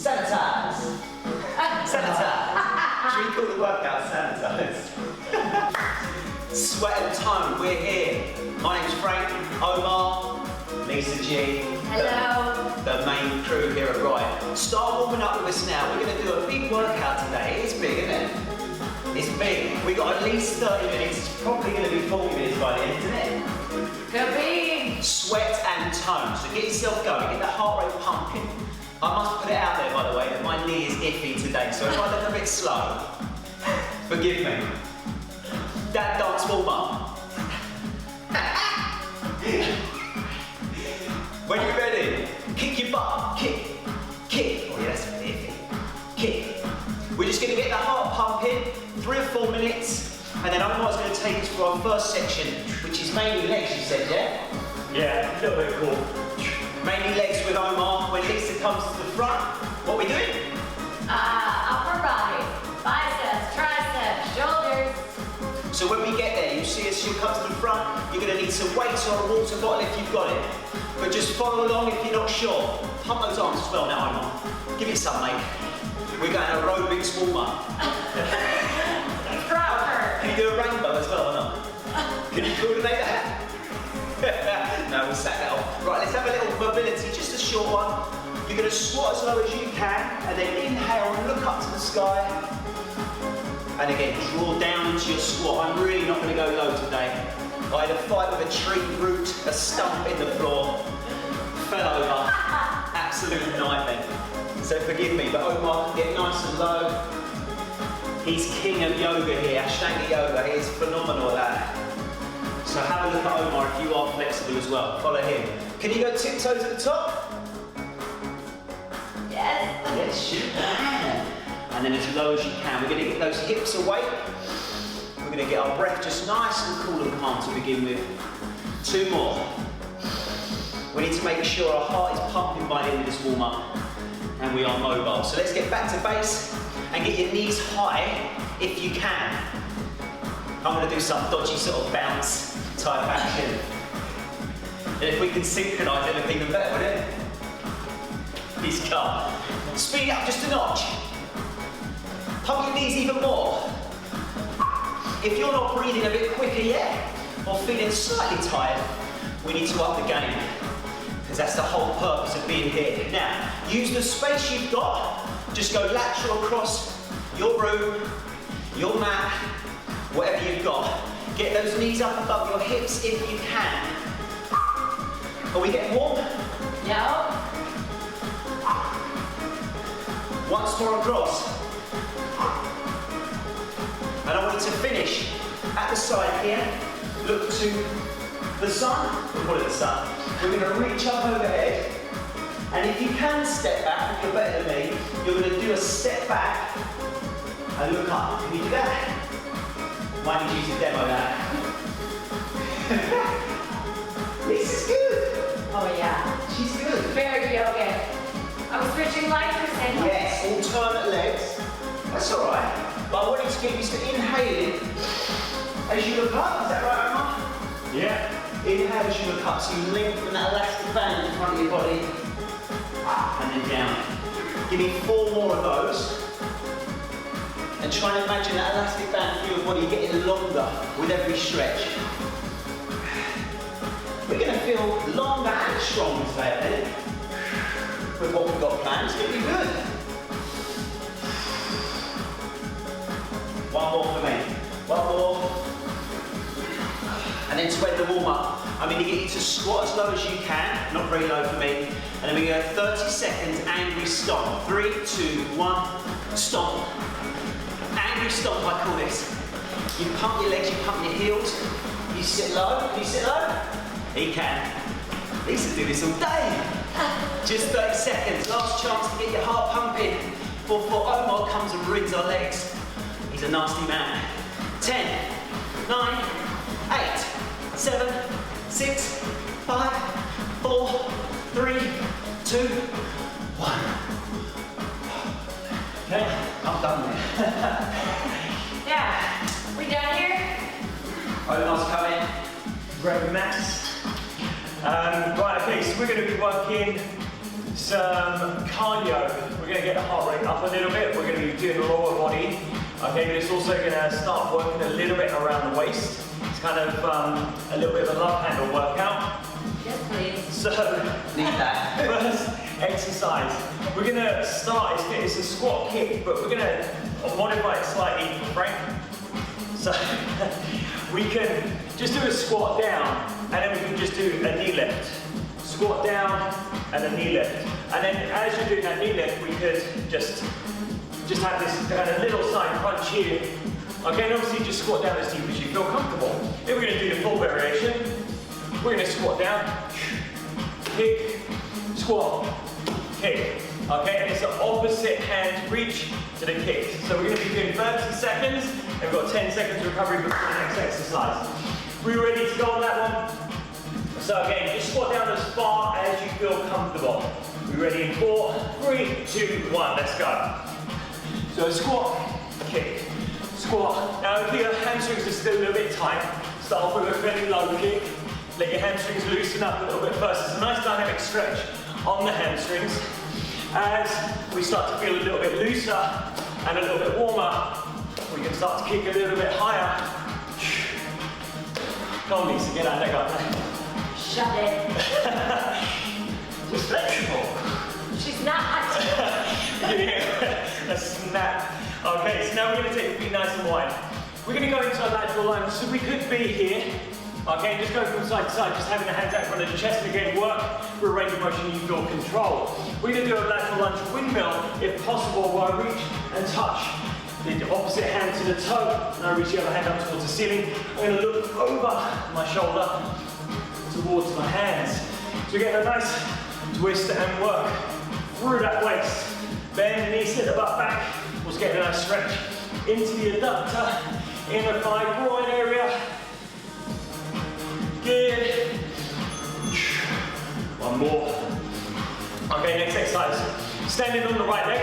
Sanitize. Sanitize. Should we call the workout sanitize? Sweat and tone, we're here. My name's Frank, Omar, Lisa G. Hello. The main crew here at Riot. Start warming up with us now. We're going to do a big workout today. It's big, isn't it? It's big. We've got at least 30 minutes. It's probably going to be 40 minutes by the end, isn't it? Could be. Sweat and tone. So get yourself going. Get that heart rate pumping. I must put it out there, by the way, that my knee is iffy today. So if I look a bit slow, forgive me. That dance warm up. When you're ready, kick your butt. Kick. Kick. Oh yeah, that's a bit iffy. Kick. We're just going to get the heart pumping, 3 or 4 minutes, and then Omar's going to take us through our first section, which is mainly legs, you said, yeah? Yeah, a little bit cool. Mainly legs with Omar. When Lisa comes to the front, what are we doing? Upper body, biceps, triceps, shoulders. So when we get there, you see us, she'll come to the front, you're going to need some weights or a water bottle if you've got it. But just follow along if you're not sure. Pump those arms as well now, Omar. Give it some, mate. We're going aerobics warm up. Proper. Can you do a rainbow as well or not? Can you coordinate that? No, we'll sack that off. Right, let's have a little mobility, just a short one. You're going to squat as low as you can, and then inhale and look up to the sky. And again, draw down into your squat. I'm really not going to go low today. I had a fight with a tree root, a stump in the floor, fell over. Absolute nightmare. So forgive me, but Omar can get nice and low. He's king of yoga here, Ashtanga yoga. He is phenomenal at that. So have a look at Omar if you are flexible as well. Follow him. Can you go tiptoes at the top? Yes. Yes, you can. And then as low as you can. We're going to get those hips away. We're going to get our breath just nice and cool and calm to begin with. 2 more. We need to make sure our heart is pumping by the end of this warm-up. And we are mobile. So let's get back to base and get your knees high if you can. I'm going to do some dodgy sort of bounce type action. And if we can synchronise it, it'll be even better, wouldn't it? He's calm. Speed up just a notch. Pump your knees even more. If you're not breathing a bit quicker yet, or feeling slightly tired, we need to up the game. Because that's the whole purpose of being here. Now, use the space you've got. Just go lateral across your room, your mat, whatever you've got. Get those knees up above your hips if you can. Are we getting warm? Yeah. Once more across. And I want you to finish at the side here. Look to the sun. We'll call it the sun. We're going to reach up overhead. And if you can step back, if you're better than me, you're going to do a step back and look up. Can you do that? Might need you to demo that. This is good. Oh yeah. She's good. Very yoga. I was switching light percent. Yes, alternate legs. That's all right. But I want you to get used to inhaling as you look up. Is that right, Omar? Yeah. Inhale as you look up, so you lengthen that elastic band in front of your body. And then down. Give me 4 more of those. And try and imagine that elastic band through your body getting longer with every stretch. We're going to feel longer and stronger today, I think, with what we've got planned. It's going to be good. 1 more for me. 1 more. And then to end the warm-up, I'm going to get you to squat as low as you can, not very low for me. And then we go 30 seconds, angry stomp. 3, 2, 1, stomp. Angry stomp, I call this. You pump your legs, you pump your heels. You sit low. Can you sit low? He can. Lisa do this all day. Just 30 seconds. Last chance to get your heart pumping before Omar comes and brings our legs. He's a nasty man. 10, 9, 8, 7, 6, 5, 4, 3, 2, 1. Okay, I'm done there. Yeah. We done here? Omar's coming. Grab your mats. Right, okay, so we're going to be working some cardio. We're going to get the heart rate up a little bit. We're going to be doing lower body. Okay, but it's also going to start working a little bit around the waist. It's kind of a little bit of a love handle workout. Yes, please. So, Need that. first exercise, we're going to start, it's a squat kick, but we're going to modify it slightly for Frank. So, we can just do a squat down, and then we can just do a knee lift. Squat down, and a knee lift. And then as you're doing that knee lift, we could just have this kind of little side crunch here. Okay, and obviously just squat down as deep as you feel comfortable. Then we're going to do the full variation. We're going to squat down, kick, squat, kick. Okay, and it's an opposite hand reach to the kick. So we're going to be doing 30 seconds, and we've got 10 seconds recovery before the next exercise. We ready to go on that one? So again, just squat down as far as you feel comfortable. We ready in 4, 3, 2, 1, let's go. So squat, kick, squat. Now if your hamstrings are still a little bit tight, start off with a fairly low kick. Let your hamstrings loosen up a little bit first. It's a nice dynamic stretch on the hamstrings. As we start to feel a little bit looser and a little bit warmer, we can start to kick a little bit higher. Come on, Lisa, get that leg up there. Shut it. It's flexible. She's not. A snap. Okay, so now we're going to take the feet nice and wide. We're going to go into a lateral lunge. So we could be here. Okay, just go from side to side, just having the hands out in front of the chest, and again, work for a range of motion you feel control. We're going to do a lateral lunge windmill, if possible, where I reach and touch the opposite hand to the toe, and I reach the other hand up towards the ceiling. I'm going to look over my shoulder towards my hands. So we get a nice twist and work through that waist. Bend the knees, sit the butt back. We'll get a nice stretch into the adductor, inner thigh, groin area. Good. One more. Okay, next exercise. Standing on the right leg,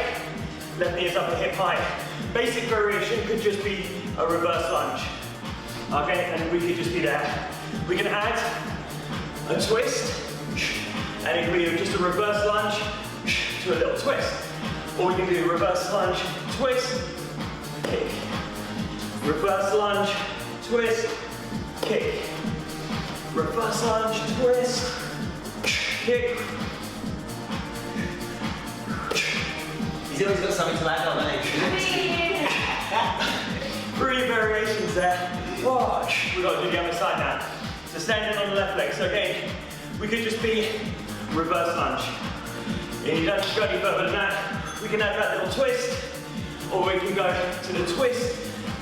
left knee is up at hip height. Basic variation could just be a reverse lunge. Okay, and we could just be there. We can add a twist, and it can be just a reverse lunge to a little twist. Or we can do a reverse lunge, twist, kick. Reverse lunge, twist, kick. Reverse lunge, twist, kick. He's always got something to add on, hasn't he? 3 variations there. Oh, we've got to do the other side now. So standing on the left leg. So again, we could just be reverse lunge. And you don't have to go any further than that. We can add that little twist, or we can go to the twist,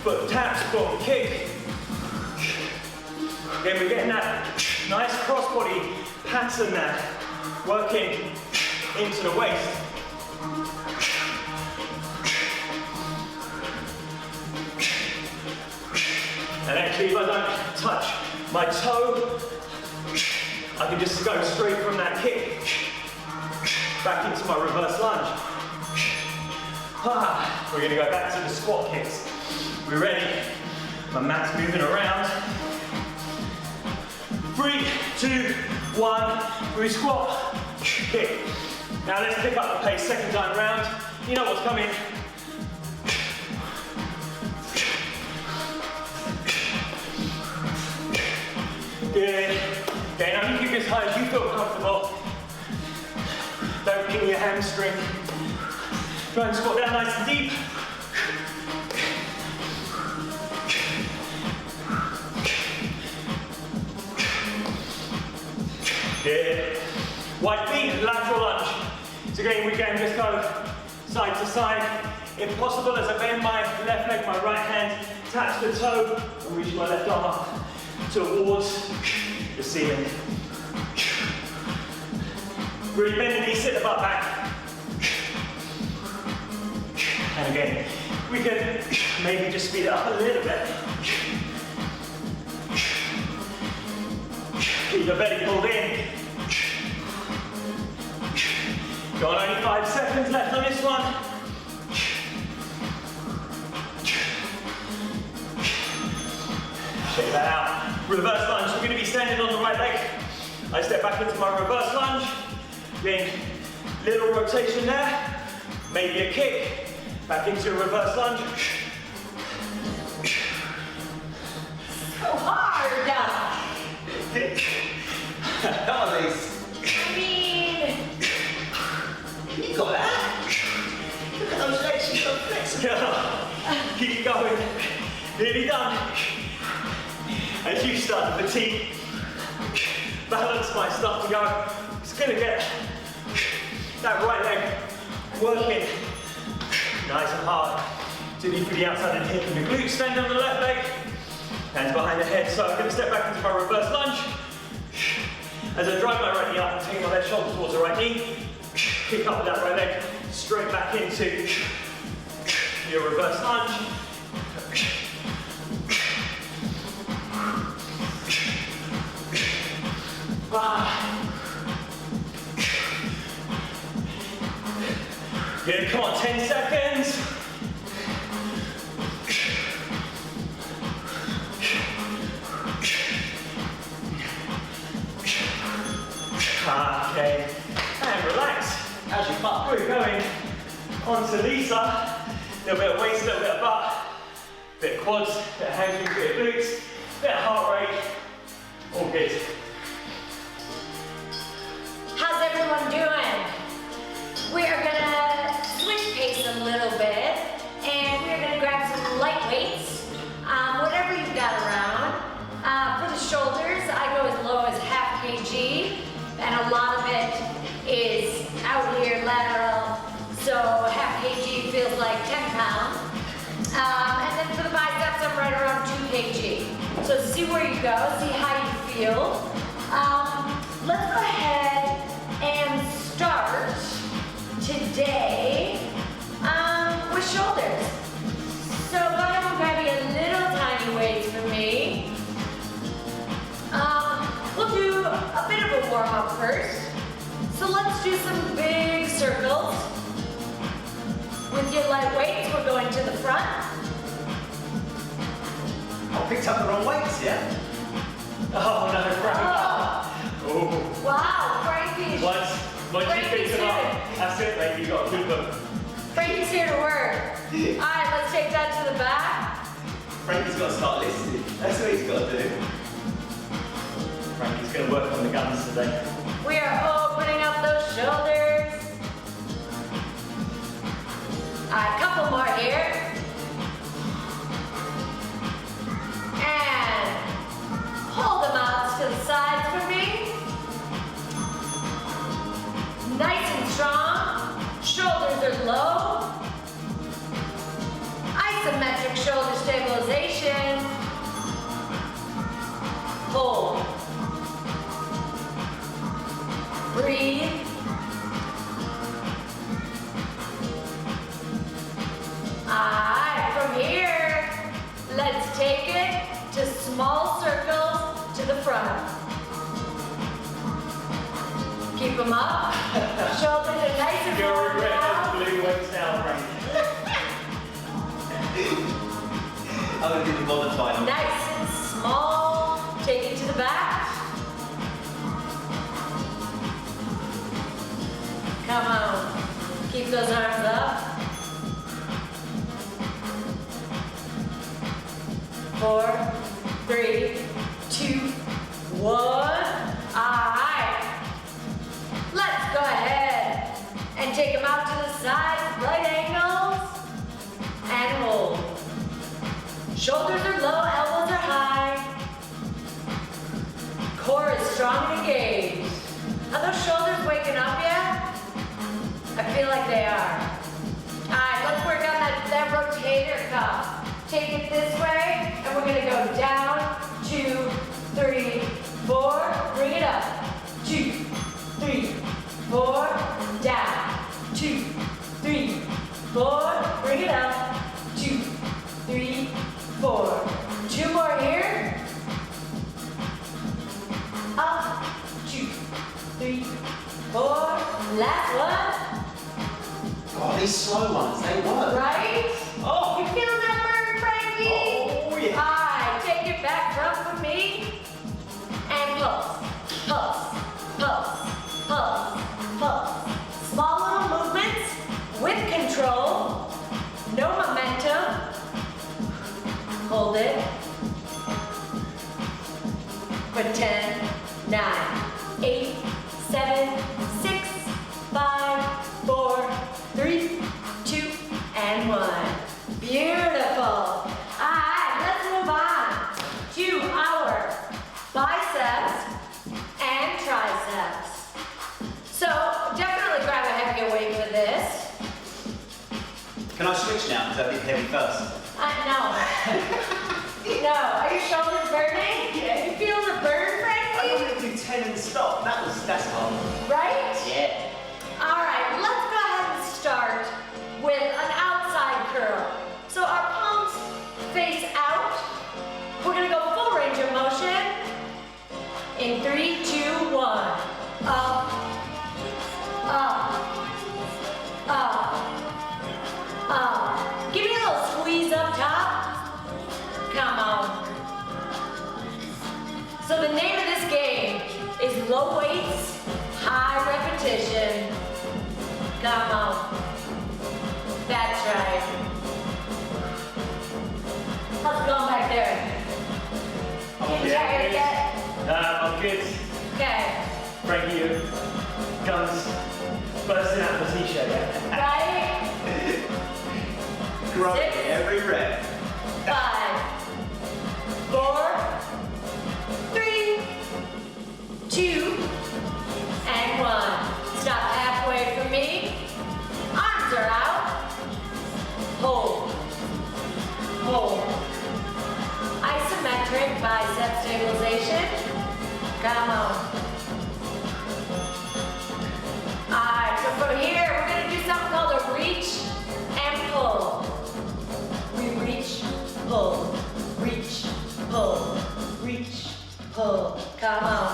foot taps, boom, kick. Again, we're getting that nice crossbody pattern there, working into the waist. And actually, if I don't touch my toe, I can just go straight from that kick back into my reverse lunge. We're going to go back to the squat kicks. We're ready. My mat's moving around. 3, 2, 1. We squat, kick. Now let's pick up the pace. Second time round. You know what's coming. Good. Okay, now you kick as high as you feel comfortable. Don't pin your hamstring. Try and squat down nice and deep. Good. Wide feet, lateral lunge. So again, we can just go side to side. If possible, as I bend my left leg, my right hand taps the toe, and reach my left arm up towards the ceiling. Really bend the knee, sit the butt back. And again, we can maybe just speed it up a little bit. Keep your belly pulled in. Go on, only 5 seconds left on this one. Check that out. Reverse lunge. We're going to be standing on the right leg. I step back into my reverse lunge. Then Little rotation there. Maybe a kick. Back into a reverse lunge. So hard. Come on, Lise. I mean, You got that. Look at those legs, you're so flexible. Keep going. Nearly done. As you start to fatigue, balance might start to go. It's gonna get that right leg working nice and hard. Particularly for the outside of the hip and the glute. Stand on the left leg. Hands behind the head. So I'm gonna step back into my reverse lunge. As I drive my right knee up, take my left shoulder towards the right knee. Kick up with that right leg. Straight back into your reverse lunge. Good, come on, 10 seconds. Okay, and relax. How's your butt? We're going on to Lisa. A little bit of waist, a little bit of butt, bit of quads, bit of hamstrings, bit of glutes, bit of heart rate. All good. how's everyone doing? We are gonna switch pace a little bit, and we're gonna grab some light weights, whatever you've got around. For the shoulders, I go as low as half kg, and a lot of it is out here lateral, so half kg feels like 10 pounds. And then for the biceps, I'm right around 2 kg. So see where you go, see how you feel. Let's go ahead and start today with shoulders. So go ahead and grab me a little tiny weights for me. We'll do a bit of a warm up first. So let's do some big circles. With your light weights, we're going to the front. I picked up the wrong weights, yeah? Oh no, Frank. Oh. Wow, Frankie. Once you pick them up, that's it, mate. You got to keep them. Frankie's here to work. All right, let's take that to the back. Frankie's got to start listening. That's what he's got to do. Frankie's going to work on the guns today. We are opening up those shoulders. All right, couple more here. And hold them out to the sides for me. Nice and strong. Shoulders are low. Isometric shoulder stabilization. Hold. Breathe. Alright, from here, let's take it to small circles to the front. Keep them up. Shoulders are nice and You'll long regret now. those blue weights now, Frankie. I'm going to do the modern time. Nice and small. Take it to the back. Come on. Keep those arms up. 4, 3, 2, 1. Alright. Let's go ahead and take them out to the sides, right angles, and hold. Shoulders are low, elbows are high. Core is strong and engaged. Are those shoulders waking up yet? I feel like they are. Alright, let's work on that rotator cuff. Take it this way, and we're gonna go down, 2, 3, 4, bring it up. 2, 3, 4, down. 2, 3, 4, bring it up. 2, 3, 4. 2 more here. Up, 2, 3, 4. Last one. Oh, these slow ones, they work. Right? Oh, You feeling that burn, Frankie? Oh, yeah. Alright, take it back front for me. And pulse, pulse, pulse, pulse, pulse. Small Can I switch now? Because I did heavy first. No. No. Are your shoulders burning? Yeah. You feel the burn, I Frankie? wanted to do 10 and stop. That's hard. Right? Yeah. All right, let's go ahead and start with an outside curl. So our palms face out. We're gonna go full range of motion. In 3, 2, 1. Up, up, up, up. Give me a little squeeze up top. Come on. So the name of this game is low weights, high repetition. Come on. That's right. How's it going back there? Getting tired yet? I'm good. Okay. Frankie comes bursting out of the t-shirt, yeah? Right? Growing 6, every rep. 5, 4, 3, 2, and 1. Stop halfway from me. Arms are out. Hold. Hold. Isometric bicep stabilization. Come on. Alright, so from here, we're going to do something called a reach and pull. We reach, pull, reach, pull, reach, pull. Come on.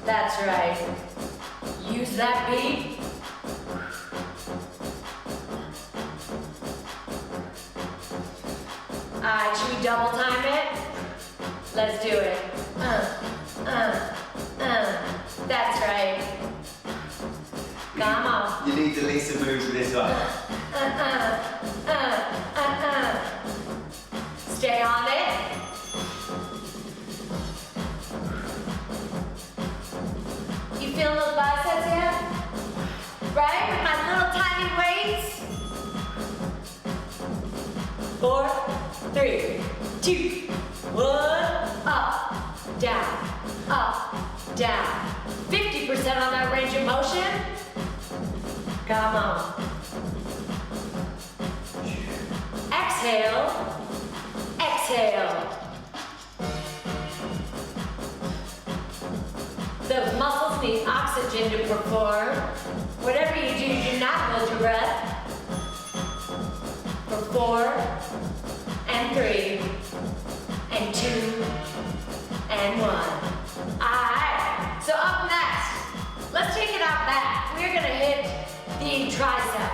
That's right. Use that beat. Alright, should we double time it? Let's do it. That's right. Come on. You need the Lisa moves with this one. Stay on it. You feeling those biceps yet? Right? With my little tiny weights? 4, 3, 2, 1. Up, down, up, down. 50% on that range of motion. Come on. Exhale, exhale. Those muscles need oxygen to perform. Whatever you do not hold your breath. For 4, and 3, and 2, and 1. Alright, so up next, let's take it out back. We're gonna hit the tricep.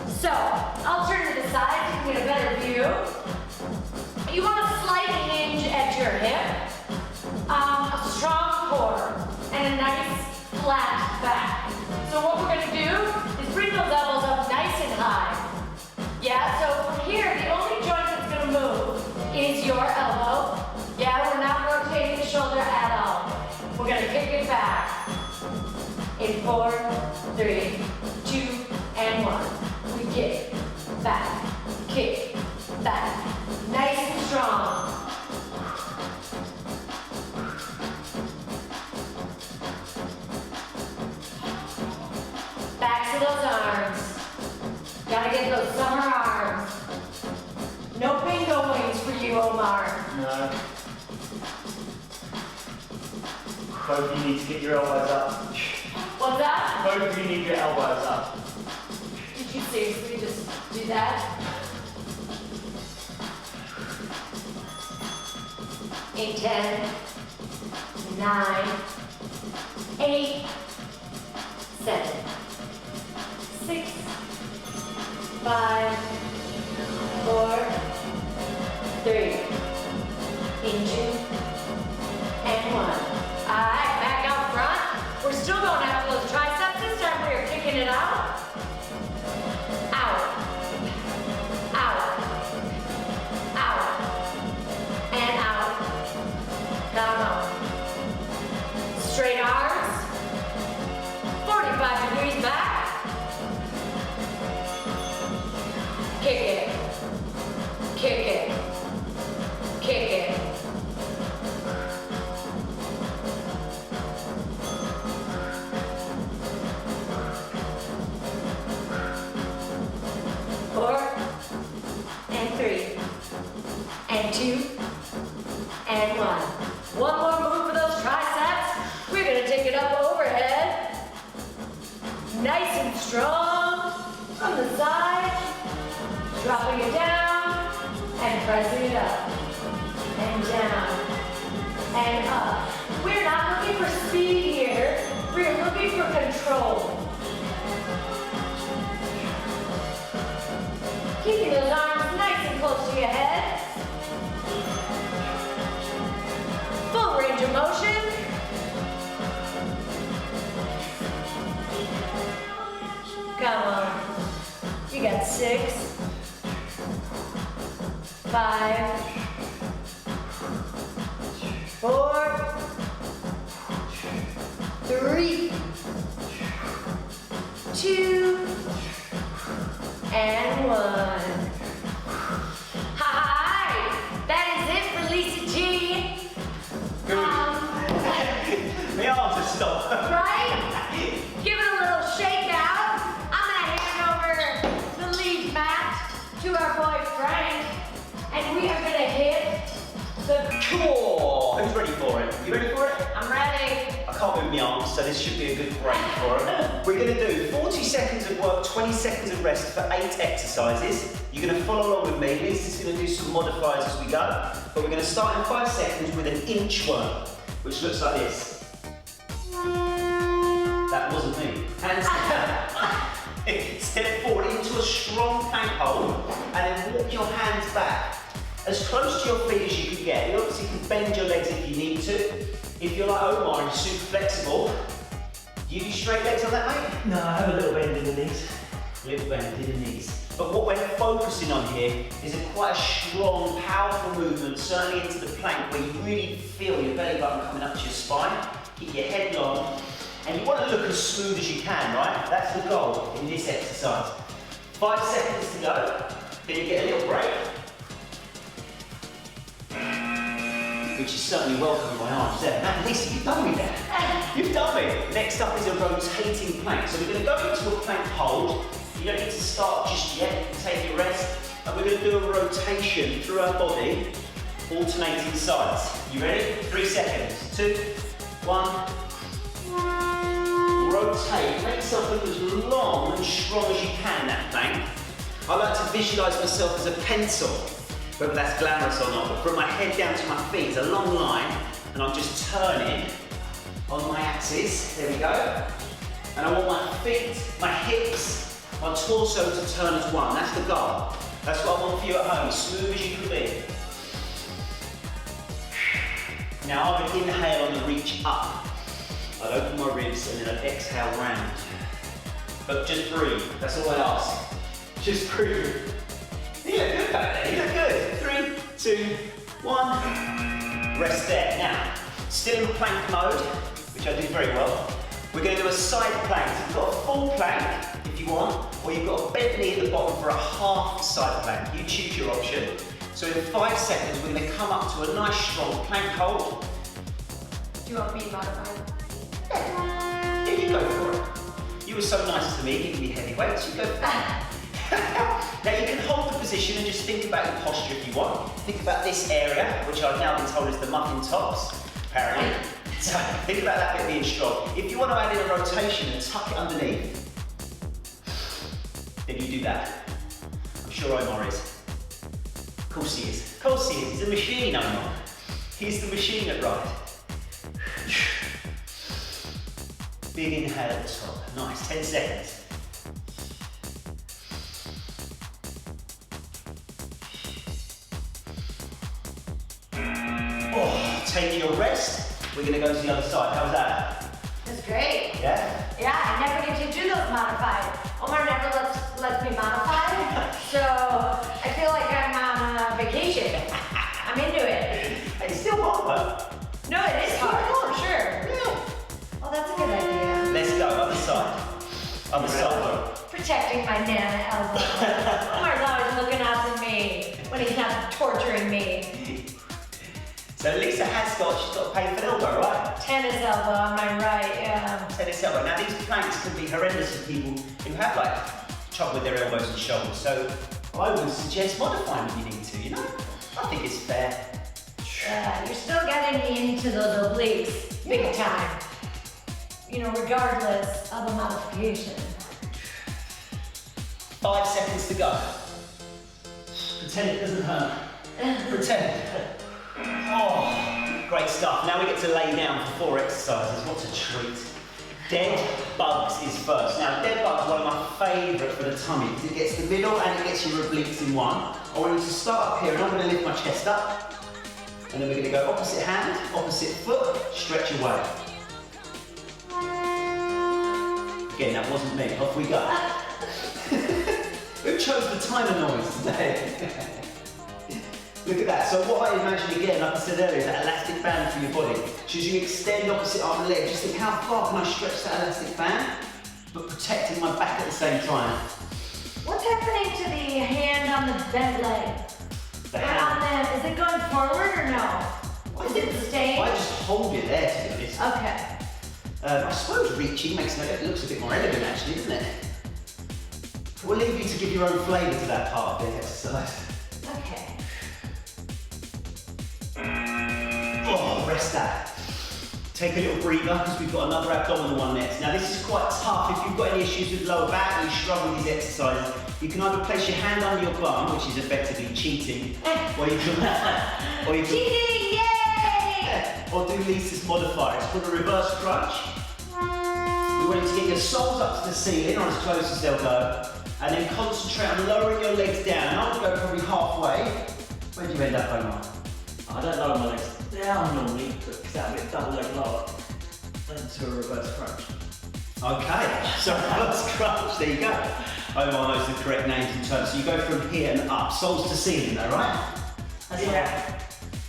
So, I'll turn to the side so you can get a better view. You want a slight hinge at your hip, a strong core, and a nice flat back. So what we're gonna do is bring those elbows up nice and high. Yeah, so from here, the only joint that's gonna move is your elbow. Yeah, we're not rotating the shoulder at all. We're gonna kick it back. In 4, 3, 2, and 1. We kick, back, kick, back. Nice and strong. Back to those arms. Gotta get those summer arms. No bingo wings for you, Omar. No. Both of you need to get your elbows up. What's that? Both of you need your elbows up. Did you seriously just do that? In 10, 9, 8, 7, 6, 5, 4, 3, in 2, and 1. Alright, back out front. We're still going after those triceps. This time we are kicking it out. Out. Out. Out. And out. Come on. Straight arms. 45 degrees back. Kick it. Kick it. Kick it. Dropping it down and pressing it up and down and up. We're not looking for speed here. We're looking for control. Keeping those arms nice and close to your head. Full range of motion. Come on. You got 6, 5, 4, 3, 2, and 1. Hi! That is it for Lisa G. My arms have stopped. Right? Give it a little shake out. I'm gonna hand over the lead mat to our boy Frank, and we are gonna hit the. Cool. Who's ready for it? You ready for it? I'm ready. I can't move my arms, so this should be a good break for it. We're going to do 40 seconds of work, 20 seconds of rest for 8 exercises. You're going to follow along with me. Lisa's going to do some modifiers as we go, but we're going to start in 5 seconds with an inch work, which looks like this. That wasn't me. Hands down. Step forward into a strong plank hold, and then walk your hands back as close to your feet as you can get. You obviously can bend your legs if you need to. If you're like Omar and you're super flexible, do you do straight legs on that, mate? No, I have a little bend in the knees. Little bend in the knees. But what we're focusing on here is quite a strong, powerful movement, certainly into the plank, where you really feel your belly button coming up to your spine. Keep your head long, and you want to look as smooth as you can, right? That's the goal in this exercise. 5 seconds to go. Then you get a little break. Which is certainly welcome in my arms there. Man, Lisa, you've done me there. You've done me. Next up is a rotating plank. So we're going to go into a plank hold. You don't need to start just yet. You can take your rest. And we're going to do a rotation through our body, alternating sides. You ready? 3 seconds. 2, 1. Rotate. Make yourself look as long and strong as you can, that plank. I like to visualise myself as a pencil. Whether that's glamorous or not, but from my head down to my feet is a long line, and I'm just turning on my axis. There we go. And I want my feet, my hips, my torso to turn as one. That's the goal. That's what I want for you at home, as smooth as you can be. Now I would inhale on the reach up. I'd open my ribs and then I'd exhale round. But just breathe. That's all I ask. Just breathe. You look good back there, you look good. 3, 2, 1. Rest there. Now, still in plank mode, which I do very well. We're going to do a side plank. So you've got a full plank, if you want, or you've got a bent knee at the bottom for a half side plank. You choose your option. So in 5 seconds, we're going to come up to a nice strong plank hold. Do you want me to modify? Yeah, you go for it. You were so nice to me, giving me heavy weights, you go for it. Now you can hold the position and just think about your posture if you want. Think about this area, which I've now been told is the muffin tops, apparently. So think about that bit being strong. If you want to add in a rotation and tuck it underneath, then you do that. I'm sure Omar is. Of course he is. Of course he is. He's a machine, Omar. He's the machine at ride. Big inhale at the top. Nice. 10 seconds. Take your rest. We're going to go to the other side. How's that? That's great. Yeah? Yeah, I never get to do those modified. Omar never lets me modify, so I feel like I'm on vacation. I'm into it. It's still hard, though. No, it is hard, for sure. Yeah. Oh, that's a good idea. Let's go. Other side. Other side. Protecting my nana elbow. Omar's always looking out for me when he's not torturing me. So Lisa has she's got a painful elbow, right? Tennis elbow on my right, yeah. Tennis elbow. Now these planks can be horrendous for people who have like trouble with their elbows and shoulders. So I would suggest modifying if you need to, you know? I think it's fair. Yeah, you're still getting into those obliques, big time. You know, regardless of the modification. 5 seconds to go. pretend it doesn't hurt. Pretend. Oh, great stuff. Now we get to lay down for 4 exercises. What a treat. Dead bugs is first. Now, dead bugs is one of my favourite for the tummy because it gets the middle and it gets your obliques in one. I want you to start up here and I'm going to lift my chest up. And then we're going to go opposite hand, opposite foot, stretch away. Again, that wasn't me. Off we go. Who chose the timer noise today? Look at that. So what I imagine again, like I said earlier, is that elastic band for your body. So as you extend opposite arm and leg, just think how far can I stretch that elastic band, but protecting my back at the same time. What's happening to the hand on the bed leg? The hand. Is it going forward or no? Is it staying? I just hold it there, to be honest. Okay. I suppose reaching makes it looks a bit more elegant actually, doesn't it? We'll leave you to give your own flavour to that part of the exercise. Okay. Oh, rest that. Take a little breather because we've got another abdominal one next. Now this is quite tough. If you've got any issues with lower back and you struggle with these exercises, you can either place your hand under your bum, which is effectively cheating, or you can Cheating! Yay! or do Lisa's modifier. It's called a reverse crunch. We want you to get your soles up to the ceiling or as close as they'll go, and then concentrate on lowering your legs down. I would go probably halfway. Where do you end up, Omar? I don't lower my legs down normally, because that'll be a double leg lower. Then to a reverse crunch. Okay, so reverse crunch, there you go. Omar knows the correct names and terms. So you go from here and up, soles to ceiling though, right? That's yeah.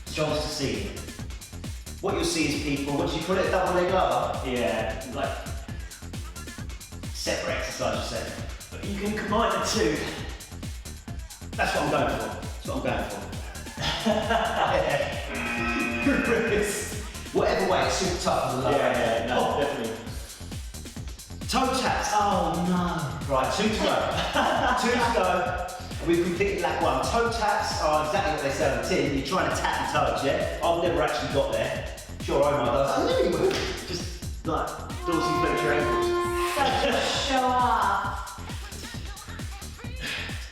Soles to ceiling. What you'll see is people, what do you call it, double leg lower? Yeah, like Separate exercise, you said. but you can combine the two. That's what I'm going for. That's what I'm going for. Whatever way, it's super tough on the lower end. Yeah, no, definitely. Toe taps. Oh no. Right, 2 to go. 2 to go. We've completed lap 1. Toe taps are exactly what they say on the tin. You're trying to tap your toes, yeah? I've never actually got there. Sure, Omar does. I knew he would. Just like dorsiflex your ankles. Such a show off.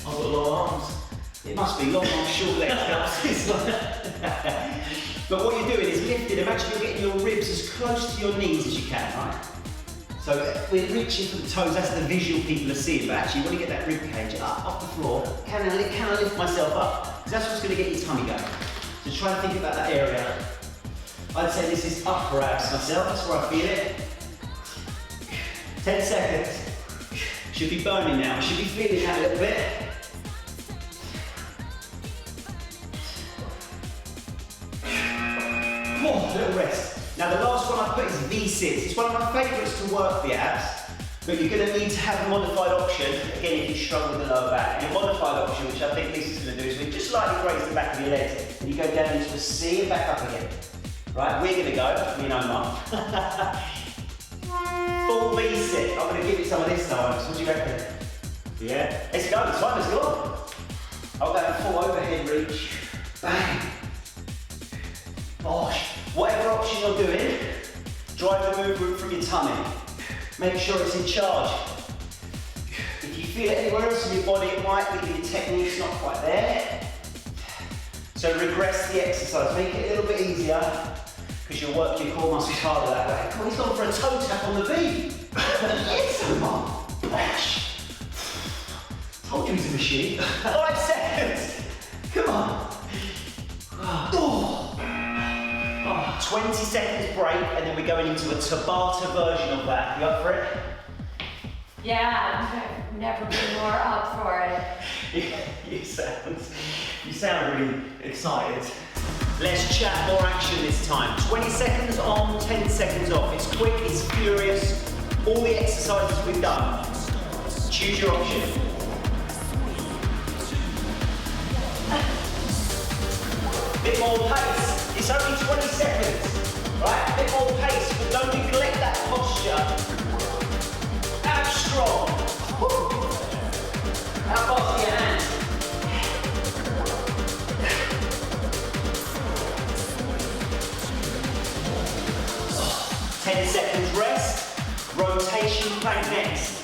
I've got long arms. It must be long arms, short legs. But what you're doing is lifting. Imagine you're getting your ribs as close to your knees as you can, right? So we're reaching for the toes, that's the visual people are seeing, but actually you want to get that rib cage up off the floor. Can I lift myself up? Because that's what's going to get your tummy going. So try and think about that area. I'd say this is upper abs myself, that's where I feel it. 10 seconds. Should be burning now, should be feeling that a little bit. Oh, little rest. Now the last one I put is V6. It's one of my favourites to work the abs, but you're going to need to have a modified option, again if you struggle with the lower back. And your modified option, which I think Lisa's going to do, is we just slightly raise the back of your legs, and you go down into a C and back up again. Right, we're going to go, me and Omar. Full V6. I'm going to give you some of this now, Omar. What do you reckon? Yeah. Let's go, the time is gone. I'll go full overhead reach. Bang. Bosh. Whatever option you're doing, drive the movement from your tummy. Make sure it's in charge. If you feel it anywhere else in your body, it might be that your technique's not quite there. So regress the exercise, make it a little bit easier, because you'll work your core muscles harder that way. Come on, he's gone for a toe tap on the V. Yes, Omar. Bosh. Told you he's a machine. 5 seconds. Come on. Oh. 20 seconds break, and then we're going into a Tabata version of that. You up for it? Yeah, I've never been more up for it. You sound really excited. Let's chat more action this time. 20 seconds on, 10 seconds off. It's quick, it's furious. All the exercises we've done. Choose your option. Bit more pace. It's only 20 seconds, right? A bit more pace, but don't neglect that posture. Abs strong. Woo. How fast are your hands? 10 seconds rest. Rotation plank next.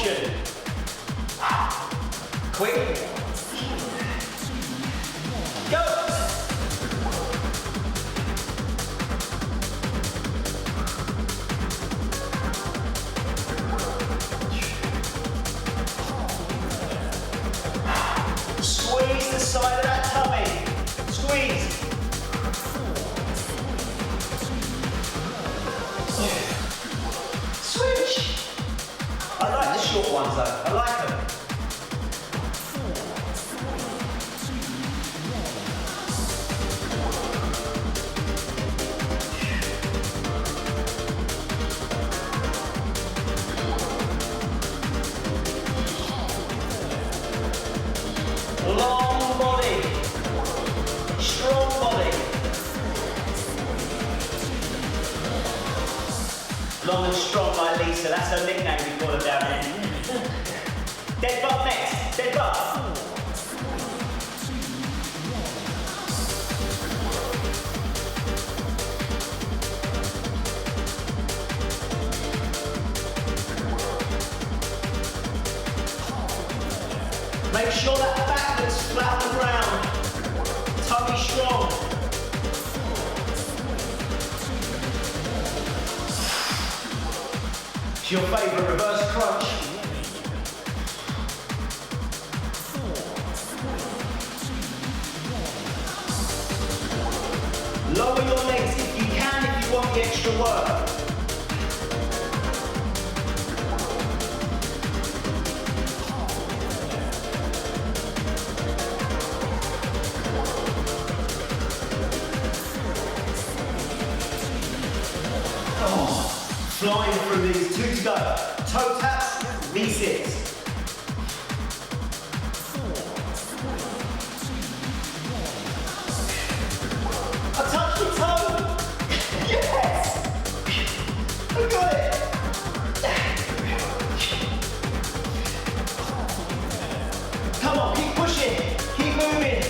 option. Quick. Go. Squeeze the side of that tummy. Squeeze. Switch. I like the short ones though. I like them. Long body, strong body. Long and strong like Lisa, that's her nickname we call her down here. Dead butt next, dead butt. Make sure that back looks flat on the ground. Tummy strong. It's your favourite reverse crunch. Lower your legs if you can, if you want the extra work. Flying through these, 2 to go. Toe taps, V6. I touched your toe. Yes. I got it. Come on, keep pushing, keep moving.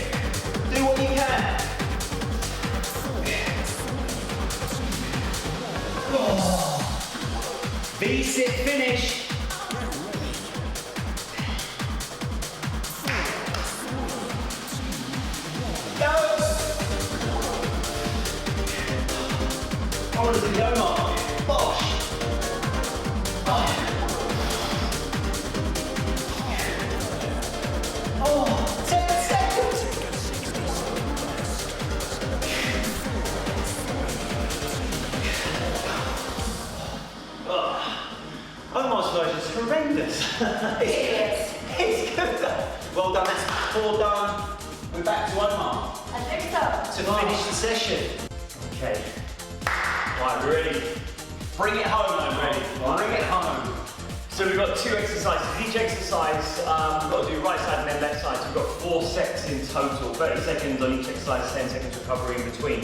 Do what you can. Oh. V-sit finish. Go! Oh, look at the Omar. Bosh. Oh, 10 seconds. Omar's version is horrendous. It's good though. Well done, that's 4 done. We're back to Omar. I think so. To finish the session. Okay. Right, ready. Bring it home, I'm ready. Bring it home. So we've got 2 exercises. Each exercise, we've got to do right side and then left side. So we've got 4 sets in total. 30 seconds on each exercise, 10 seconds recovery in between.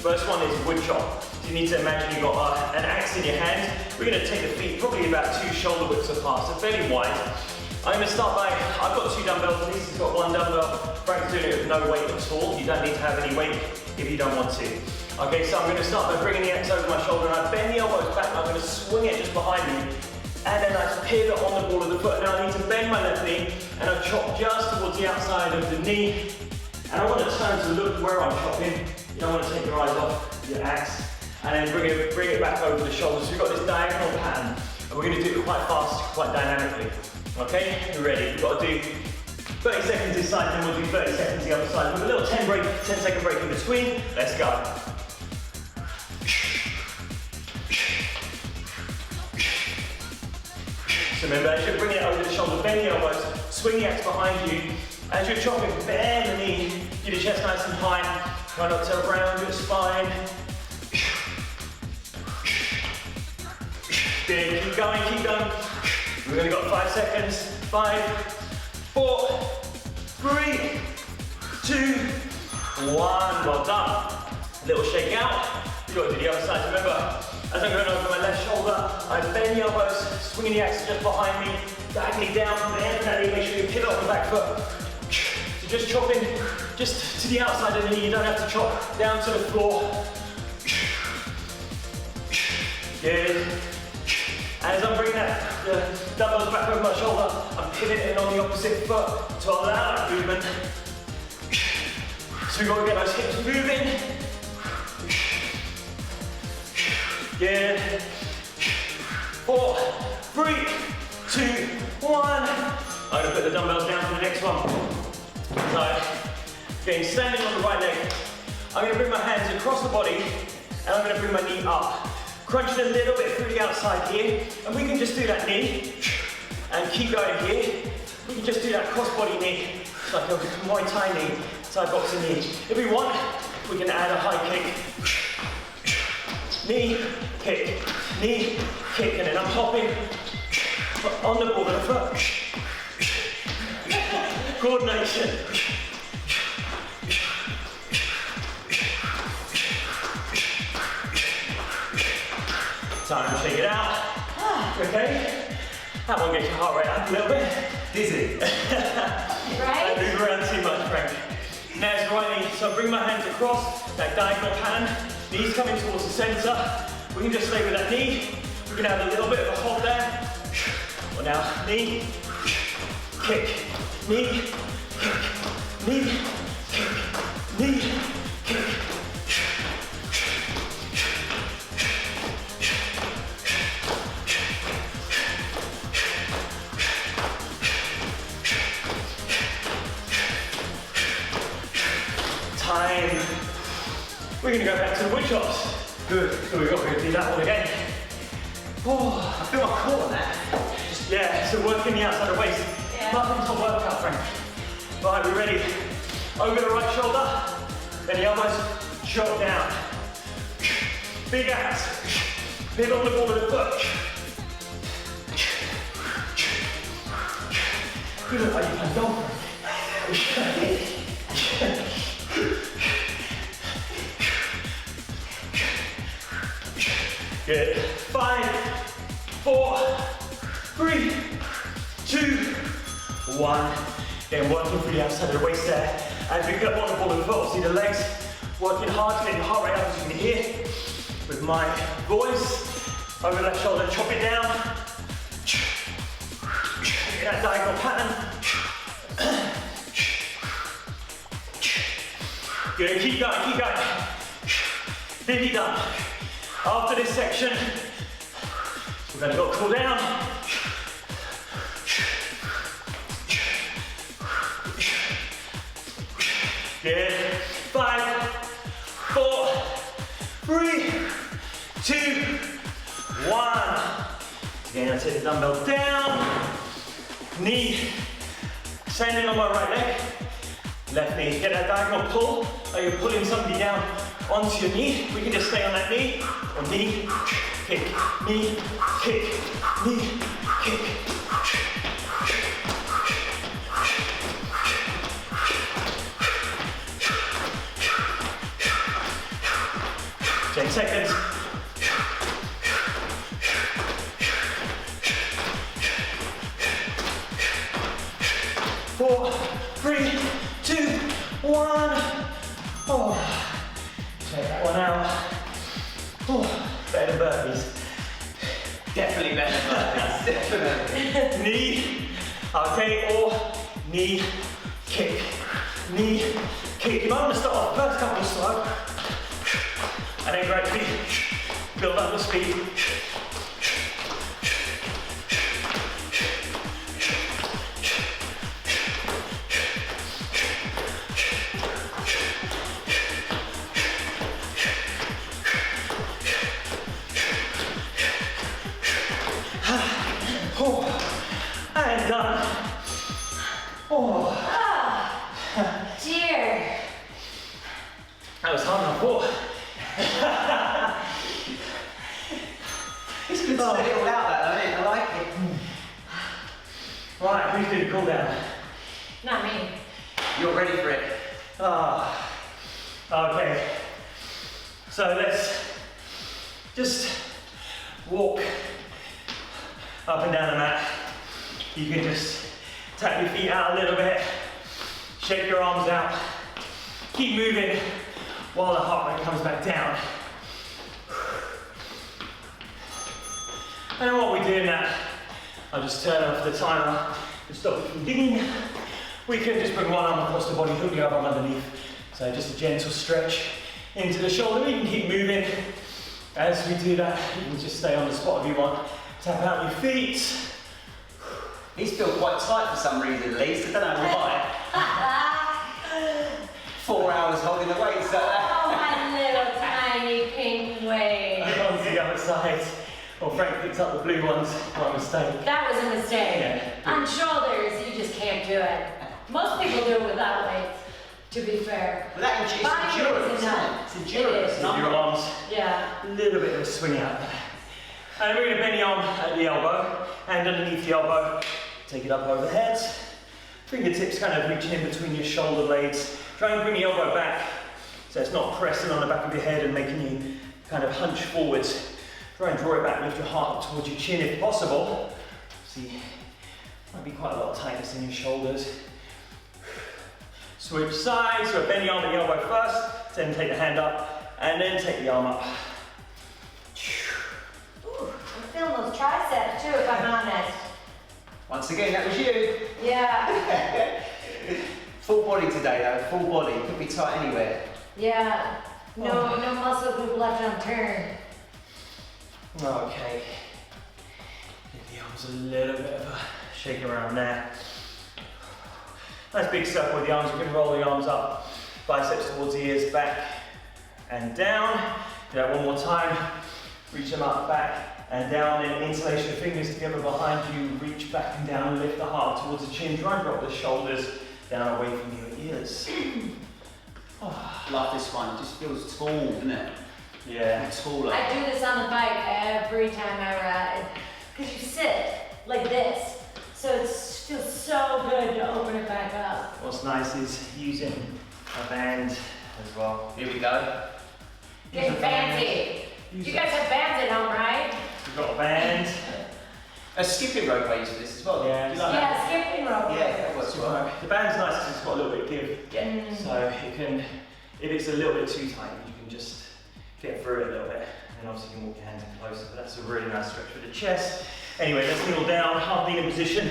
First one is wood chop. So you need to imagine you've got an axe in your hand. We're going to take the feet probably about 2 shoulder widths apart, so fairly wide. I'm going to start by, I've got 2 dumbbells. Lisa's got 1 dumbbell. Frank's doing it with no weight at all. You don't need to have any weight if you don't want to. Okay, so I'm going to start by bringing the axe over my shoulder and I bend the elbows back and I'm going to swing it just behind me. And then I pivot on the ball of the foot. Now I need to bend my left knee and I chop just towards the outside of the knee. And I want to turn to look where I'm chopping. You don't want to take your eyes off your axe. And then bring it back over the shoulders. So we've got this diagonal pattern. And we're going to do it quite fast, quite dynamically. Okay, you ready? We've got to do 30 seconds this side, then we'll do 30 seconds the other side. With a little 10-second break in between. Let's go. So remember, as you're bringing it over the shoulder, bend the elbows, swing the axe behind you. As you're chopping, bend the knee, get your chest nice and high. Try not to round your spine. Good, keep going, keep going. We've only got 5 seconds. 5, 4, 3, 2, 1. Well done. A little shake out. You've got to do the other side. Remember, as I'm going over my left shoulder, I bend the elbows, swinging the axe just behind me, diagonally down from the hand, make sure you pivot on the back foot. So just chopping just to the outside of the knee, you don't have to chop down to the floor. Good. And as I'm bringing the dumbbells back over my shoulder, I'm pivoting on the opposite foot to allow that movement. So we've got to get those hips moving. Good. 4, 3, 2, 1. I'm going to put the dumbbells down for the next one. So, again, standing on the right leg. I'm going to bring my hands across the body and I'm going to bring my knee up. Crunching a little bit through the outside here. And we can just do that knee and keep going here. We can just do that cross-body knee. It's like a Muay Thai knee, side boxing knee. If we want, we can add a high kick. Knee, kick, and then I'm hopping on the ball of the foot. Coordination. Time to shake it out. Okay? That one gets your heart rate up a little bit. Dizzy. Right? Don't move around too much, Frank. Now it's the right knee. So bring my hands across, that diagonal pattern. Knees coming towards the center. We can just stay with that knee. We can have a little bit of a hold there. Well now, knee, kick, knee, kick, knee, kick, knee, kick. Time. We're going to go back to the wood chops. Good. So we've got to do that one again. Oh, I feel my core on that. Yeah, so working the outside of the waist. Yeah. Nothing to work out, Frank. Right, we ready? Over the right shoulder, then the elbows drop down. Big abs. Pivot on the ball of the foot. You look like you can golf. Good. 5, 4, 3, 2, 1. Then working through the outside of the waist there. As we get on the ball of the foot, see the legs working hard to get your heart rate up, as you can hear. With my voice, over that shoulder, chop it down. Get that diagonal pattern. Good, keep going, keep going. Nearly done. After this section, we're going to go cool down. Good. 5, 4, 3, 2, 1. Again, I take the dumbbell down. Knee, standing on my right leg. Left knee, get that diagonal pull. Are you pulling somebody down onto your knee? We can just stay on that knee. Or knee, kick, knee, kick, knee, kick. 10 seconds. Four, 3, 2, 1. Oh, check that one out. Oh, better than burpees. Definitely better than burpees. Definitely. Knee, okay, or knee, kick, knee, kick. You might want to start off first couple slow, and then gradually build up the speed. And done. Oh. Oh, dear. That was hard enough. Oh. It's good to set it all out that, isn't it? I like it. Right, who's doing the cool down? Not me. You're ready for it. Ah. Okay. So let's just walk up and down the mat. You can just tap your feet out a little bit, shake your arms out, keep moving while the heart rate comes back down. And then while we're doing that, I'll just turn off the timer to stop it from dinging. We can just bring one arm across the body, hook the other arm underneath. So just a gentle stretch into the shoulder. You can keep moving. As we do that, you can just stay on the spot if you want. Tap out your feet. These feel quite tight for some reason, at least. I don't know why. 4 hours holding the weights. Oh, my little tiny pink weight. On to the other side. Well, Frank picks up the blue ones by mistake. That was a mistake. Yeah. On shoulders, you just can't do it. Most people do it without weights, to be fair. But that it's Body endurance, weight is isn't it? enough. It's endurance. It is. With your arms, Yeah. a little bit of a swing out there. And we're going to bend the arm at the elbow, and underneath the elbow, take it up overhead. Fingertips kind of reaching in between your shoulder blades. Try and bring the elbow back so it's not pressing on the back of your head and making you kind of hunch forwards. Try and draw it back, lift your heart up towards your chin if possible. See, might be quite a lot of tightness in your shoulders. Switch sides, so bend the arm at the elbow first, then take the hand up, and then take the arm up. Ooh, I'm feeling those triceps too, if I'm honest. Once again, that was you. Yeah. Full body today though, full body. Could be tight anywhere. Yeah. No muscle group left unturned. Okay. Give the arms a little bit of a shake around there. Nice big circle with the arms. You can roll the arms up, biceps towards the ears, back and down. Do that one more time. Reach them up, back and down. Then interlace your fingers together behind you. Reach back and down. Lift the heart towards the chin. Try and drop the shoulders down away from your ears. Love this one. It just feels tall, doesn't it? Yeah. Taller. I do this on the bike every time I ride. Because you sit like this. So it feels so good to open it back up. What's nice is using a band as well. Here we go. Getting fancy. You guys have bands at home, right? We've got a band. A skipping rope I use for this as well. Yeah. Do you like that? Yeah, skipping rope. Yeah, that works well. The band's nice because it's got a little bit of give. Yeah. So you can, if it's a little bit too tight, you can just get through it a little bit. And obviously you can walk your hands in closer, but that's a really nice stretch for the chest. Anyway, let's kneel down, half knee in position.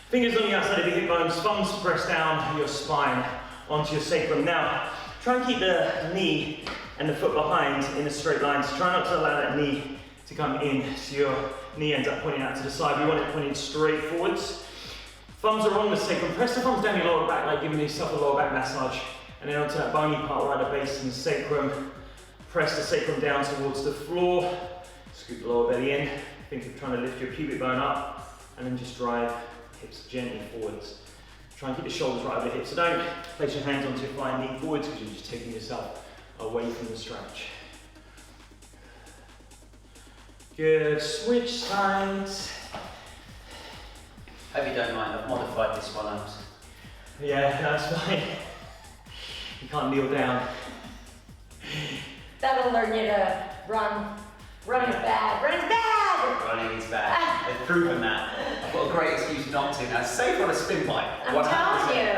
Fingers on the outside of your hip bones, thumbs press down your spine onto your sacrum. Now, try and keep the knee and the foot behind in a straight line. So try not to allow that knee to come in, so your knee ends up pointing out to the side. We want it pointing straight forwards. Thumbs are on the sacrum. Press the thumbs down your lower back, like giving yourself a lower back massage. And then onto that bony part right at the base of the sacrum. Press the sacrum down towards the floor. Scoop the lower belly in. Think of trying to lift your pubic bone up. And then just drive hips gently forwards. Try and keep the shoulders right over the hips. So don't place your hands onto your thigh and lean forwards because you're just taking yourself away from the stretch. Good. Switch sides. Hope you don't mind. I've modified this one. Yeah, that's fine. You can't kneel down. That'll learn you to run. Run is bad. Run is bad! Running is bad. They've proven that. I've got a great excuse not to. Now, it's safe on a spin bike. I'm 100%. telling you.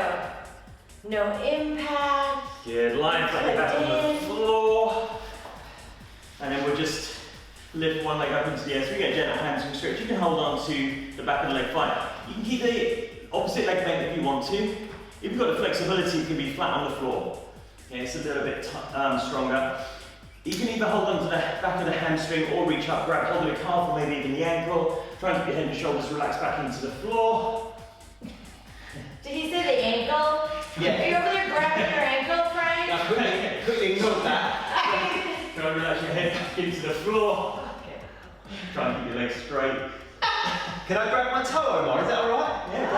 No impact. Good. Line flat your back on the floor. And then we'll just lift one leg up into the air. So we get gentle hamstring stretch. You can hold on to the back of the leg fine. You can keep the opposite leg bent if you want to. If you've got the flexibility, you can be flat on the floor. Okay, it's a little bit stronger. You can either hold on to the back of the hamstring or reach up, grab hold of the calf or maybe even the ankle. Try and keep your head and shoulders relaxed back into the floor. Did he say the ankle? Yeah. Are you over there grabbing your ankle, Frank? I quickly ignored that. Try and relax your head back into the floor. Try and keep your legs straight. Can I grab my toe, Omar? Is that alright? Yeah.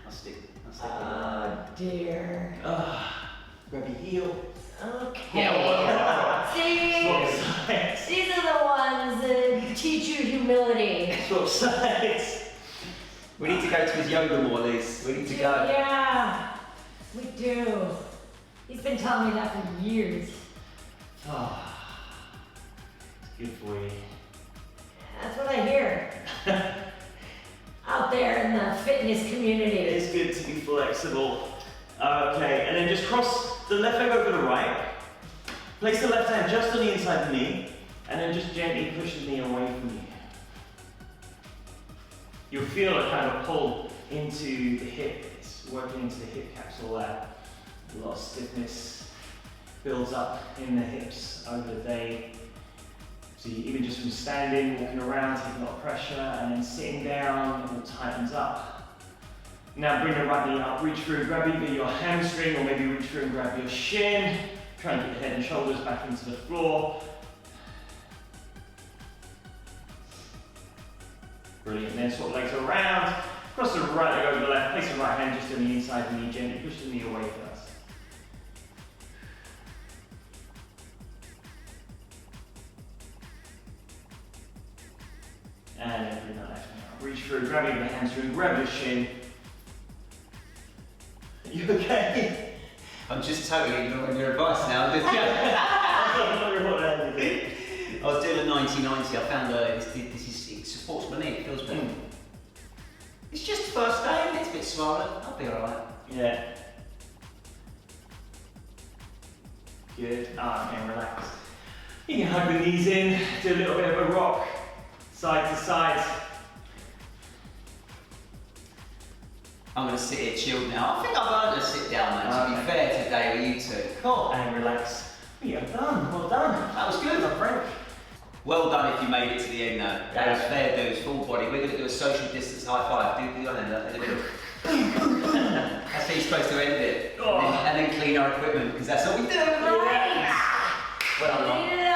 I'll stick. Oh dear. Grab your heel. Okay. Yeah, See, these are the ones that teach you humility. Swap sides. We need to go to his yoga more, Liz. We need to go. Yeah, we do. He's been telling me that for years. Good for you. That's what I hear. Out there in the fitness community. It's good to be flexible. Okay, and then just cross the left leg over the right. Place the left hand just on the inside of the knee, and then just gently push the knee away from you. You'll feel a kind of pull into the hip. It's working into the hip capsule there. A lot of stiffness builds up in the hips over the day. So even just from standing, walking around, taking a lot of pressure, and then sitting down, it all tightens up. Now bring the right knee up, reach through and grab either your hamstring or maybe reach through and grab your shin. Try and get the head and shoulders back into the floor. Brilliant. Then swap legs around. Cross the right leg over the left. Place the right hand just on the inside of the knee. Gently push the knee away first. And then bring that left hand up. Reach through, grab either the hamstring, grab your shin. You okay? I'm just totally ignoring your advice now. I was doing a 90-90. I found it supports my knee. It feels better. It's just the first day, and it's a bit swollen. I'll be alright. Yeah. Good. And relax. You can hug the knees in, do a little bit of a rock, side to side. I'm going to sit here chilled now. I think I've earned a sit down, man, to be fair today with you two. Cool. And relax. We are done. Well done. That was good, my friend. Well done if you made it to the end though. That was fair dues, full body. We're going to do a social distance high five. Do the end of that. That's how you're supposed to end it. And then clean our equipment, because that's what we do. Yes. Well done.